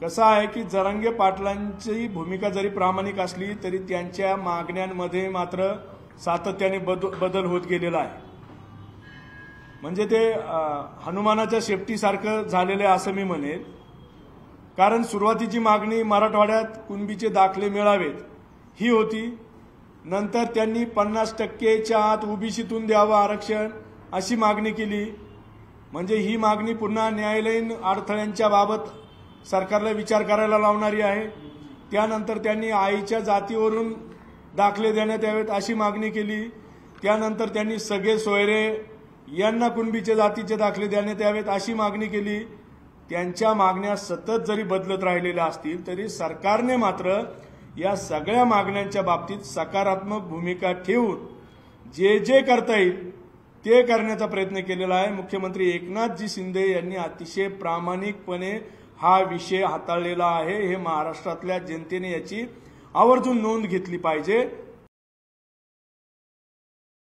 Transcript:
कसं आहे की जरांगे पाटलांची भूमिका जरी प्रामाणिक असली तरी त्यांच्या मागण्यांमध्ये मात्र सातत्याने बदल होत गेलेला आहे। म्हणजे ते हनुमानाच्या शेपटीसारखं झालेलं आहे असं मी म्हणेन। कारण सुरुवातीची मागणी मराठवाड्यात कुणबीचे दाखले मिळावेत ही होती। नंतर त्यांनी 50%च्या आत ओबीसीतून द्यावं आरक्षण अशी मागणी केली। म्हणजे ही मागणी पुन्हा न्यायालयीन अडथळ्यांच्या बाबत सरकारला विचार करायला लावणारी आहे। त्यानंतर त्यांनी आईच्या जातीवरून दाखले देण्यात यावेत अशी मागणी केली। त्यानंतर त्यांनी सगळे सोयरे यांना कुणबीचे जातीचे दाखले देण्यात यावेत अशी मागणी केली। त्यांच्या मागण्या सतत जरी बदलत राहिलेल्या असतील तरी सरकारने मात्र या सगळ्या मागण्यांच्या बाबतीत सकारात्मक भूमिका ठेवून जे जे करता येईल ते करण्याचा प्रयत्न केलेला आहे। मुख्यमंत्री एकनाथजी शिंदे यांनी अतिशय प्रामाणिकपणे हा विषय हाताळलेला आहे। हे महाराष्ट्रातल्या जनतेने याची आवर्जून नोंद घेतली पाहिजे।